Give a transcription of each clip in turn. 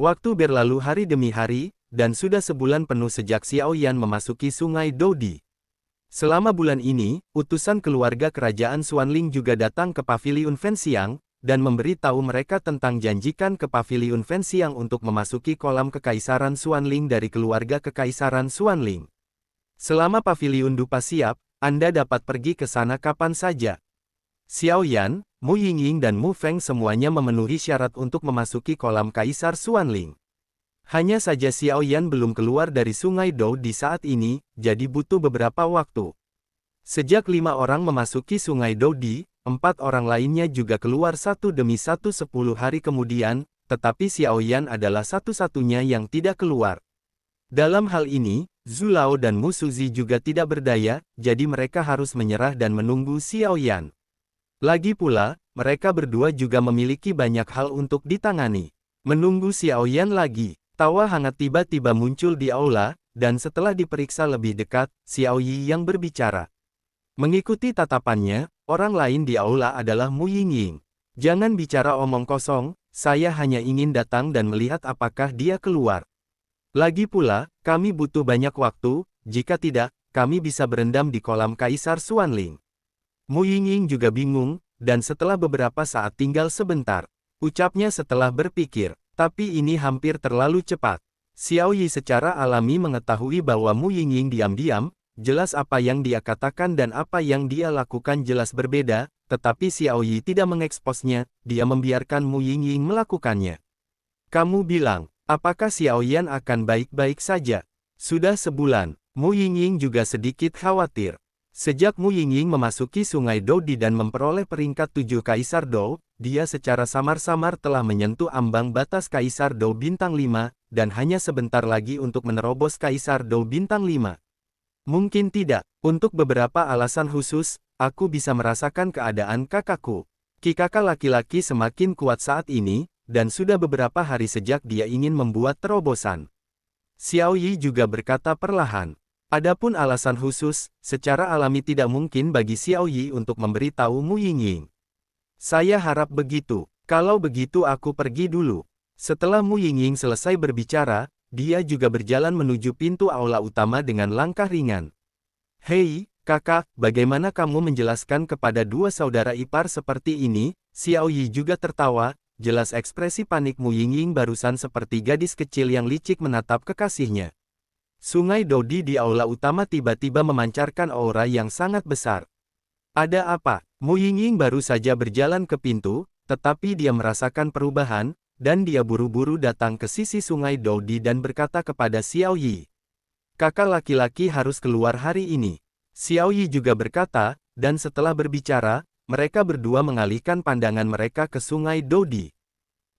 Waktu berlalu hari demi hari, dan sudah sebulan penuh sejak Xiao Yan memasuki Sungai Doudi. Selama bulan ini, utusan keluarga kerajaan Xuanling juga datang ke Paviliun Fenxiang, dan memberi tahu mereka tentang janjikan ke Paviliun Fenxiang untuk memasuki kolam Kekaisaran Xuanling dari keluarga Kekaisaran Xuanling. Selama Paviliun Dupa siap, Anda dapat pergi ke sana kapan saja. Xiao Yan, Mu Yingying dan Mu Feng semuanya memenuhi syarat untuk memasuki kolam Kaisar Xuanling. Hanya saja Xiao Yan belum keluar dari Sungai Dou di saat ini, jadi butuh beberapa waktu. Sejak 5 orang memasuki Sungai Doudi, 4 orang lainnya juga keluar satu demi satu 10 hari kemudian, tetapi Xiao Yan adalah satu-satunya yang tidak keluar. Dalam hal ini, Zhu Lao dan Mu Suzi juga tidak berdaya, jadi mereka harus menyerah dan menunggu Xiao Yan. Lagi pula, mereka berdua juga memiliki banyak hal untuk ditangani. Menunggu Xiao Yan lagi, tawa hangat tiba-tiba muncul di aula, dan setelah diperiksa lebih dekat, Xiao Yi yang berbicara. Mengikuti tatapannya, orang lain di aula adalah Mu Yingying. Jangan bicara omong kosong, saya hanya ingin datang dan melihat apakah dia keluar. Lagi pula, kami butuh banyak waktu, jika tidak, kami bisa berendam di kolam Kaisar Xuanling. Mu Yingying juga bingung, dan setelah beberapa saat tinggal sebentar, ucapnya setelah berpikir, tapi ini hampir terlalu cepat. Xiao Yi secara alami mengetahui bahwa Mu Yingying diam-diam, jelas apa yang dia katakan dan apa yang dia lakukan jelas berbeda, tetapi Xiao Yi tidak mengeksposnya, dia membiarkan Mu Yingying melakukannya. Kamu bilang, apakah Xiao Yan akan baik-baik saja? Sudah sebulan, Mu Yingying juga sedikit khawatir. Sejak Mu Yingying memasuki Sungai Doudi dan memperoleh peringkat 7 Kaisar Dou, dia secara samar-samar telah menyentuh ambang batas Kaisar Dou Bintang 5, dan hanya sebentar lagi untuk menerobos Kaisar Dou Bintang 5. Mungkin tidak, untuk beberapa alasan khusus, aku bisa merasakan keadaan kakakku. Kakak laki-laki semakin kuat saat ini, dan sudah beberapa hari sejak dia ingin membuat terobosan. Xiao Yi juga berkata perlahan. Adapun alasan khusus, secara alami tidak mungkin bagi Xiao Yi untuk memberitahu Mu Yingying. Saya harap begitu. Kalau begitu aku pergi dulu. Setelah Mu Yingying selesai berbicara, dia juga berjalan menuju pintu aula utama dengan langkah ringan. Hei, kakak, bagaimana kamu menjelaskan kepada dua saudara ipar seperti ini? Xiao Yi juga tertawa, jelas ekspresi panik Mu Yingying barusan seperti gadis kecil yang licik menatap kekasihnya. Sungai Doudi di aula utama tiba-tiba memancarkan aura yang sangat besar. Ada apa? Mu Yingying baru saja berjalan ke pintu, tetapi dia merasakan perubahan, dan dia buru-buru datang ke sisi Sungai Doudi dan berkata kepada Xiao Yi. Kakak laki-laki harus keluar hari ini. Xiao Yi juga berkata, dan setelah berbicara, mereka berdua mengalihkan pandangan mereka ke Sungai Doudi.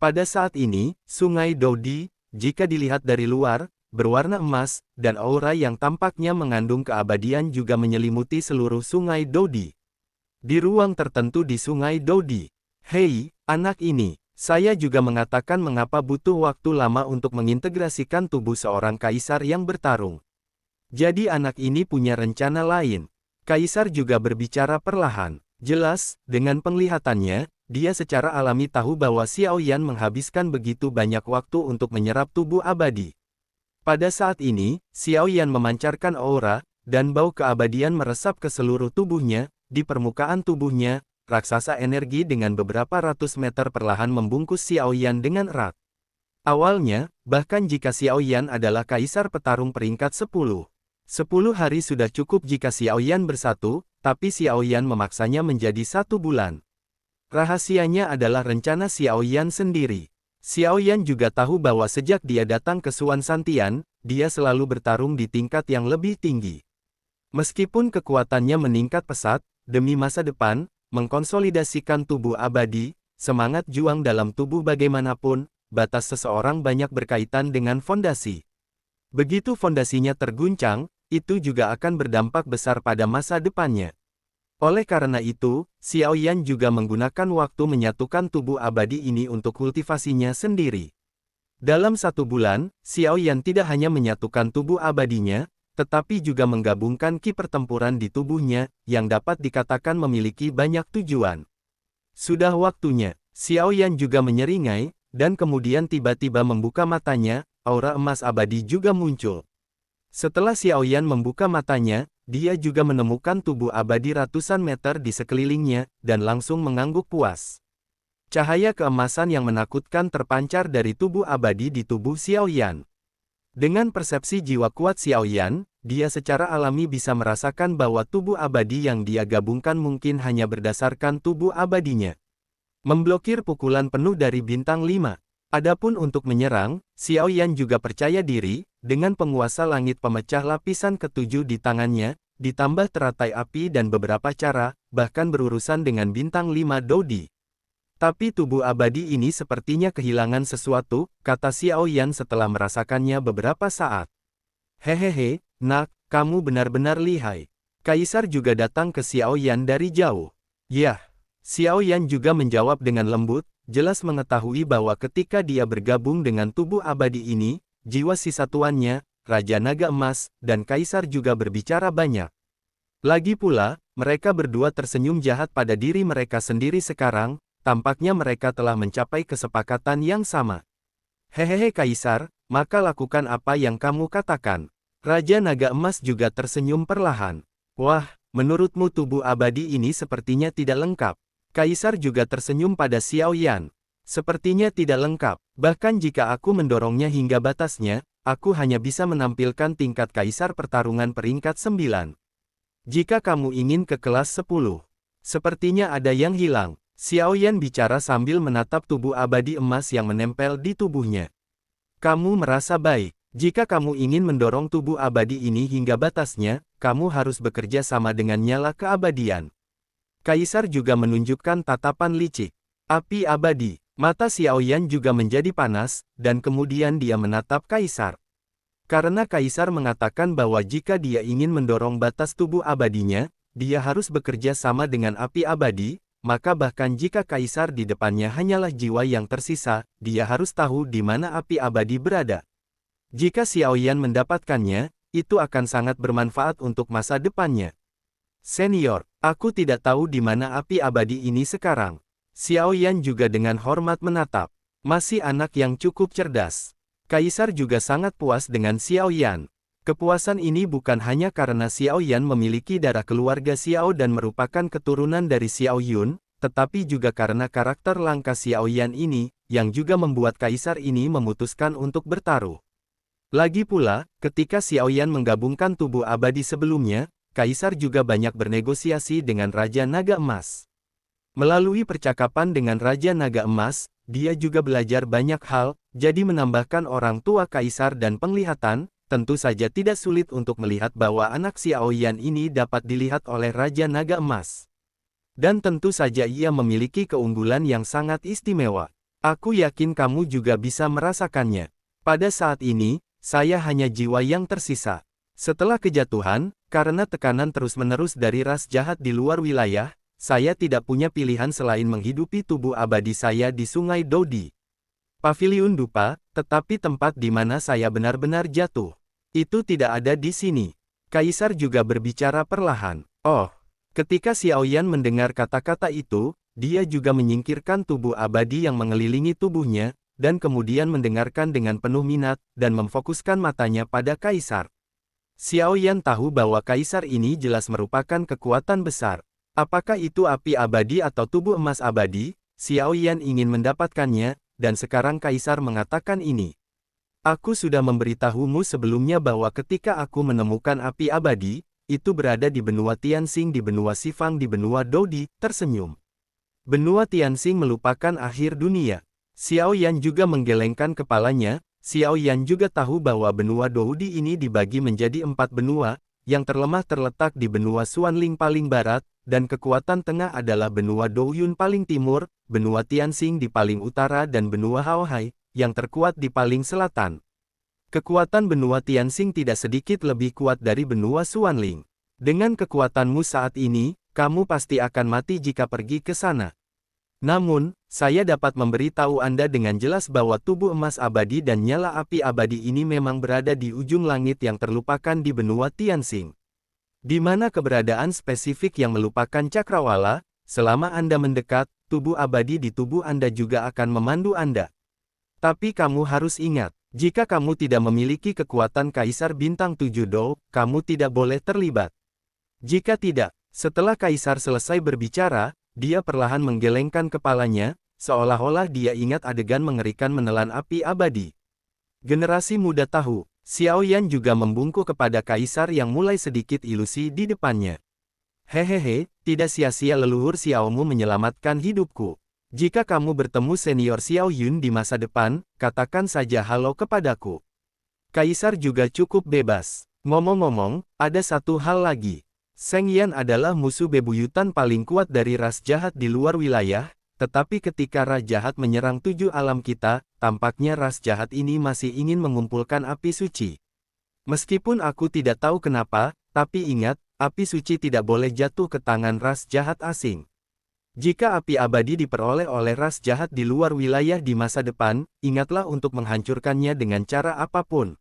Pada saat ini, Sungai Doudi, jika dilihat dari luar, berwarna emas, dan aura yang tampaknya mengandung keabadian juga menyelimuti seluruh Sungai Doudi. Di ruang tertentu di Sungai Doudi. Hei, anak ini, saya juga mengatakan mengapa butuh waktu lama untuk mengintegrasikan tubuh seorang kaisar yang bertarung. Jadi anak ini punya rencana lain. Kaisar juga berbicara perlahan. Jelas, dengan penglihatannya, dia secara alami tahu bahwa Xiao Yan menghabiskan begitu banyak waktu untuk menyerap tubuh abadi. Pada saat ini, Xiao Yan memancarkan aura, dan bau keabadian meresap ke seluruh tubuhnya, di permukaan tubuhnya, raksasa energi dengan beberapa ratus meter perlahan membungkus Xiao Yan dengan erat. Awalnya, bahkan jika Xiao Yan adalah kaisar petarung peringkat 10. 10 hari sudah cukup jika Xiao Yan bersatu, tapi Xiao Yan memaksanya menjadi 1 bulan. Rahasianya adalah rencana Xiao Yan sendiri. Xiao Yan juga tahu bahwa sejak dia datang ke Xuan Santian, dia selalu bertarung di tingkat yang lebih tinggi. Meskipun kekuatannya meningkat pesat, demi masa depan, mengkonsolidasikan tubuh abadi, semangat juang dalam tubuh bagaimanapun, batas seseorang banyak berkaitan dengan fondasi. Begitu fondasinya terguncang, itu juga akan berdampak besar pada masa depannya. Oleh karena itu, Xiao Yan juga menggunakan waktu menyatukan tubuh abadi ini untuk kultivasinya sendiri. Dalam 1 bulan, Xiao Yan tidak hanya menyatukan tubuh abadinya, tetapi juga menggabungkan ki pertempuran di tubuhnya, yang dapat dikatakan memiliki banyak tujuan. Sudah waktunya, Xiao Yan juga menyeringai, dan kemudian tiba-tiba membuka matanya, aura emas abadi juga muncul. Setelah Xiaoyan membuka matanya, dia juga menemukan tubuh abadi ratusan meter di sekelilingnya, dan langsung mengangguk puas. Cahaya keemasan yang menakutkan terpancar dari tubuh abadi di tubuh Xiaoyan. Dengan persepsi jiwa kuat Xiaoyan, dia secara alami bisa merasakan bahwa tubuh abadi yang dia gabungkan mungkin hanya berdasarkan tubuh abadinya. Memblokir pukulan penuh dari bintang 5. Adapun untuk menyerang, Xiaoyan juga percaya diri, dengan penguasa langit pemecah lapisan ketujuh di tangannya, ditambah teratai api dan beberapa cara, bahkan berurusan dengan bintang 5 Dodi. Tapi tubuh abadi ini sepertinya kehilangan sesuatu, kata Xiaoyan setelah merasakannya beberapa saat. Hehehe, nak, kamu benar-benar lihai. Kaisar juga datang ke Xiaoyan dari jauh. Yah, Xiaoyan juga menjawab dengan lembut, jelas mengetahui bahwa ketika dia bergabung dengan tubuh abadi ini, jiwa sisa tuannya, Raja Naga Emas, dan Kaisar juga berbicara banyak. Lagi pula, mereka berdua tersenyum jahat pada diri mereka sendiri sekarang. Tampaknya mereka telah mencapai kesepakatan yang sama. Hehehe Kaisar, maka lakukan apa yang kamu katakan. Raja Naga Emas juga tersenyum perlahan. Wah, menurutmu tubuh abadi ini sepertinya tidak lengkap. Kaisar juga tersenyum pada Xiaoyan. Sepertinya tidak lengkap, bahkan jika aku mendorongnya hingga batasnya, aku hanya bisa menampilkan tingkat Kaisar pertarungan peringkat 9. Jika kamu ingin ke kelas 10, sepertinya ada yang hilang. Xiaoyan bicara sambil menatap tubuh abadi emas yang menempel di tubuhnya. Kamu merasa baik. Jika kamu ingin mendorong tubuh abadi ini hingga batasnya, kamu harus bekerja sama dengan nyala keabadian. Kaisar juga menunjukkan tatapan licik. Api abadi. Mata Xiaoyan juga menjadi panas, dan kemudian dia menatap Kaisar. Karena Kaisar mengatakan bahwa jika dia ingin mendorong batas tubuh abadinya, dia harus bekerja sama dengan api abadi. Maka bahkan jika Kaisar di depannya hanyalah jiwa yang tersisa, dia harus tahu di mana api abadi berada. Jika Xiaoyan mendapatkannya, itu akan sangat bermanfaat untuk masa depannya. Senior, aku tidak tahu di mana api abadi ini sekarang. Xiaoyan juga dengan hormat menatap. Masih anak yang cukup cerdas. Kaisar juga sangat puas dengan Xiaoyan. Kepuasan ini bukan hanya karena Xiaoyan memiliki darah keluarga Xiao dan merupakan keturunan dari Xiao Yun, tetapi juga karena karakter langka Xiaoyan ini, yang juga membuat Kaisar ini memutuskan untuk bertaruh. Lagi pula, ketika Xiaoyan menggabungkan tubuh abadi sebelumnya, Kaisar juga banyak bernegosiasi dengan Raja Naga Emas. Melalui percakapan dengan Raja Naga Emas, dia juga belajar banyak hal, jadi menambahkan orang tua Kaisar dan penglihatan. Tentu saja tidak sulit untuk melihat bahwa anak Xiaoyan ini dapat dilihat oleh Raja Naga Emas. Dan tentu saja ia memiliki keunggulan yang sangat istimewa. Aku yakin kamu juga bisa merasakannya. Pada saat ini, saya hanya jiwa yang tersisa. Setelah kejatuhan, karena tekanan terus-menerus dari ras jahat di luar wilayah, saya tidak punya pilihan selain menghidupi tubuh abadi saya di Sungai Dodi. Paviliun Dupa, tetapi tempat di mana saya benar-benar jatuh. Itu tidak ada di sini. Kaisar juga berbicara perlahan. Oh, ketika Xiaoyan mendengar kata-kata itu, dia juga menyingkirkan tubuh abadi yang mengelilingi tubuhnya, dan kemudian mendengarkan dengan penuh minat, dan memfokuskan matanya pada Kaisar. Xiaoyan tahu bahwa Kaisar ini jelas merupakan kekuatan besar. Apakah itu api abadi atau tubuh emas abadi? Xiaoyan ingin mendapatkannya, dan sekarang Kaisar mengatakan ini. Aku sudah memberitahumu sebelumnya bahwa ketika aku menemukan api abadi, itu berada di benua Tianxing di benua Xifang di benua Dodi, tersenyum. Benua Tianxing melupakan akhir dunia. Xiaoyan juga menggelengkan kepalanya. Xiaoyan juga tahu bahwa benua Dodi ini dibagi menjadi 4 benua, yang terlemah terletak di benua Xuanling paling barat, dan kekuatan tengah adalah benua Douyun paling timur, benua Tianxing di paling utara dan benua Haohai, yang terkuat di paling selatan. Kekuatan benua Tianxing tidak sedikit lebih kuat dari benua Xuanling. Dengan kekuatanmu saat ini, kamu pasti akan mati jika pergi ke sana. Namun, saya dapat memberitahu Anda dengan jelas bahwa tubuh emas abadi dan nyala api abadi ini memang berada di ujung langit yang terlupakan di benua Tianxing. Di mana keberadaan spesifik yang melupakan cakrawala, selama Anda mendekat, tubuh abadi di tubuh Anda juga akan memandu Anda. Tapi kamu harus ingat, jika kamu tidak memiliki kekuatan Kaisar Bintang 7 Dou, kamu tidak boleh terlibat. Jika tidak, setelah Kaisar selesai berbicara, dia perlahan menggelengkan kepalanya, seolah-olah dia ingat adegan mengerikan menelan api abadi. Generasi muda tahu, Xiao Yan juga membungkuk kepada Kaisar yang mulai sedikit ilusi di depannya. Hehehe, tidak sia-sia leluhur Xiaomu menyelamatkan hidupku. Jika kamu bertemu senior Xiao Yun di masa depan, katakan saja halo kepadaku. Kaisar juga cukup bebas. Ngomong-ngomong, ada satu hal lagi. Seng Yan adalah musuh bebuyutan paling kuat dari ras jahat di luar wilayah, tetapi ketika ras jahat menyerang 7 alam kita, tampaknya ras jahat ini masih ingin mengumpulkan api suci. Meskipun aku tidak tahu kenapa, tapi ingat, api suci tidak boleh jatuh ke tangan ras jahat asing. Jika api abadi diperoleh oleh ras jahat di luar wilayah di masa depan, ingatlah untuk menghancurkannya dengan cara apapun.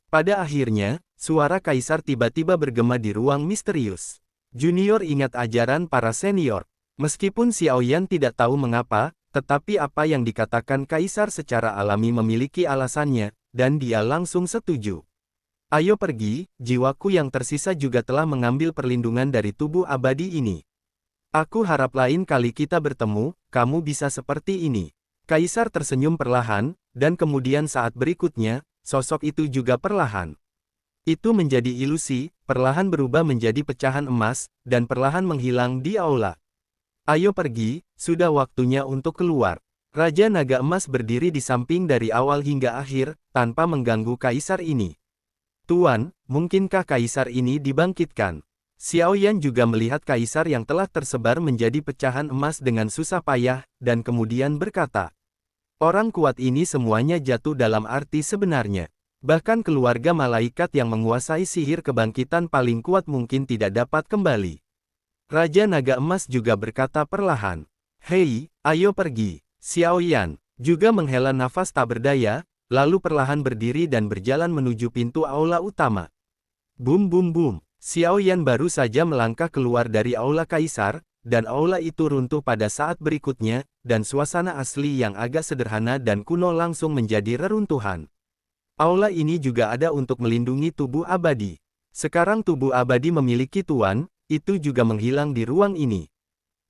Pada akhirnya, suara Kaisar tiba-tiba bergema di ruang misterius. Junior ingat ajaran para senior. Meskipun Xiao Yan tidak tahu mengapa, tetapi apa yang dikatakan Kaisar secara alami memiliki alasannya, dan dia langsung setuju. Ayo pergi, jiwaku yang tersisa juga telah mengambil perlindungan dari tubuh abadi ini. Aku harap lain kali kita bertemu, kamu bisa seperti ini. Kaisar tersenyum perlahan, dan kemudian saat berikutnya, sosok itu juga perlahan. Itu menjadi ilusi, perlahan berubah menjadi pecahan emas, dan perlahan menghilang di aula. Ayo pergi, sudah waktunya untuk keluar. Raja Naga Emas berdiri di samping dari awal hingga akhir, tanpa mengganggu Kaisar ini. Tuan, mungkinkah Kaisar ini dibangkitkan? Xiao Yan juga melihat Kaisar yang telah tersebar menjadi pecahan emas dengan susah payah, dan kemudian berkata, orang kuat ini semuanya jatuh dalam arti sebenarnya. Bahkan keluarga malaikat yang menguasai sihir kebangkitan paling kuat mungkin tidak dapat kembali. Raja Naga Emas juga berkata perlahan, hei, ayo pergi. Xiao Yan juga menghela nafas tak berdaya, lalu perlahan berdiri dan berjalan menuju pintu aula utama. Bum bum bum, Xiao Yan baru saja melangkah keluar dari aula Kaisar, dan aula itu runtuh pada saat berikutnya, dan suasana asli yang agak sederhana dan kuno langsung menjadi reruntuhan. Aula ini juga ada untuk melindungi tubuh abadi. Sekarang tubuh abadi memiliki tuan, itu juga menghilang di ruang ini.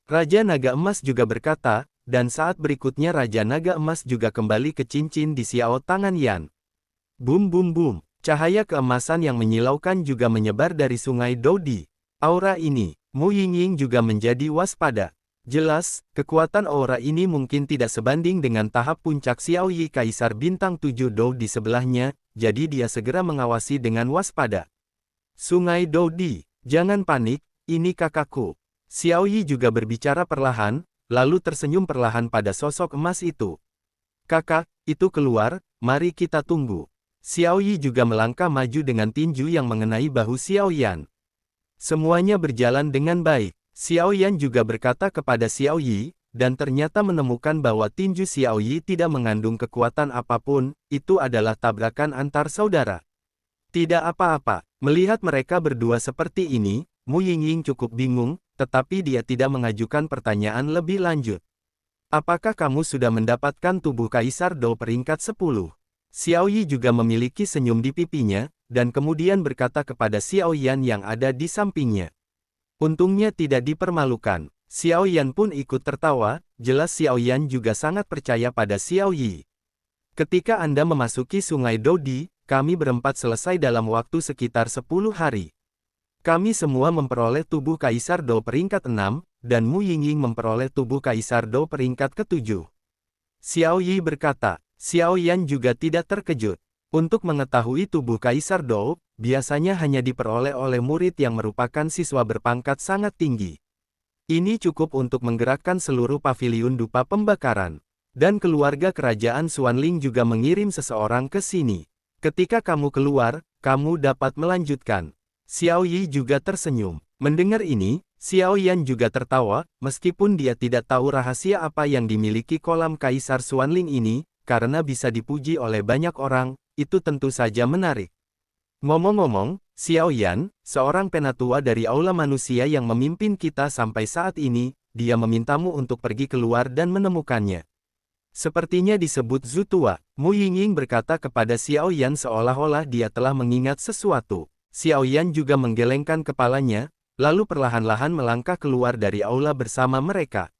Raja Naga Emas juga berkata, dan saat berikutnya Raja Naga Emas juga kembali ke cincin di Xiao tangan Yan. Bum bum bum, cahaya keemasan yang menyilaukan juga menyebar dari sungai Dodi. Aura ini, Mu Yingying juga menjadi waspada. Jelas, kekuatan aura ini mungkin tidak sebanding dengan tahap puncak Xiao Yi Kaisar Bintang 7 Dou di sebelahnya, jadi dia segera mengawasi dengan waspada. Sungai Dodi, jangan panik, ini kakakku. Xiao Yi juga berbicara perlahan, lalu tersenyum perlahan pada sosok emas itu. Kakak, itu keluar, mari kita tunggu. Xiao Yi juga melangkah maju dengan tinju yang mengenai bahu Xiao Yan. Semuanya berjalan dengan baik. Xiao Yan juga berkata kepada Xiao Yi, dan ternyata menemukan bahwa tinju Xiao Yi tidak mengandung kekuatan apapun, itu adalah tabrakan antar saudara. Tidak apa-apa, melihat mereka berdua seperti ini, Mu Yingying cukup bingung, tetapi dia tidak mengajukan pertanyaan lebih lanjut. Apakah kamu sudah mendapatkan tubuh Kaisar Dou peringkat 10? Xiao Yi juga memiliki senyum di pipinya, dan kemudian berkata kepada Xiao Yan yang ada di sampingnya. Untungnya tidak dipermalukan. Xiao Yan pun ikut tertawa, jelas Xiao Yan juga sangat percaya pada Xiao Yi. Ketika Anda memasuki sungai Dodi, kami berempat selesai dalam waktu sekitar 10 hari. Kami semua memperoleh tubuh Kaisar Dou peringkat 6, dan Mu Yingying memperoleh tubuh Kaisar Dou peringkat ke-7. Xiao Yi berkata, Xiao Yan juga tidak terkejut. Untuk mengetahui tubuh Kaisar Dou, biasanya hanya diperoleh oleh murid yang merupakan siswa berpangkat sangat tinggi. Ini cukup untuk menggerakkan seluruh paviliun dupa pembakaran. Dan keluarga kerajaan Xuanling juga mengirim seseorang ke sini. Ketika kamu keluar, kamu dapat melanjutkan. Xiao Yi juga tersenyum. Mendengar ini, Xiao Yan juga tertawa, meskipun dia tidak tahu rahasia apa yang dimiliki kolam Kaisar Xuanling ini, karena bisa dipuji oleh banyak orang, itu tentu saja menarik. Ngomong-ngomong, Xiao Yan, seorang penatua dari Aula Manusia yang memimpin kita sampai saat ini, dia memintamu untuk pergi keluar dan menemukannya. Sepertinya disebut Zutua, Mu Yingying berkata kepada Xiao Yan seolah-olah dia telah mengingat sesuatu. Xiao Yan juga menggelengkan kepalanya, lalu perlahan-lahan melangkah keluar dari aula bersama mereka.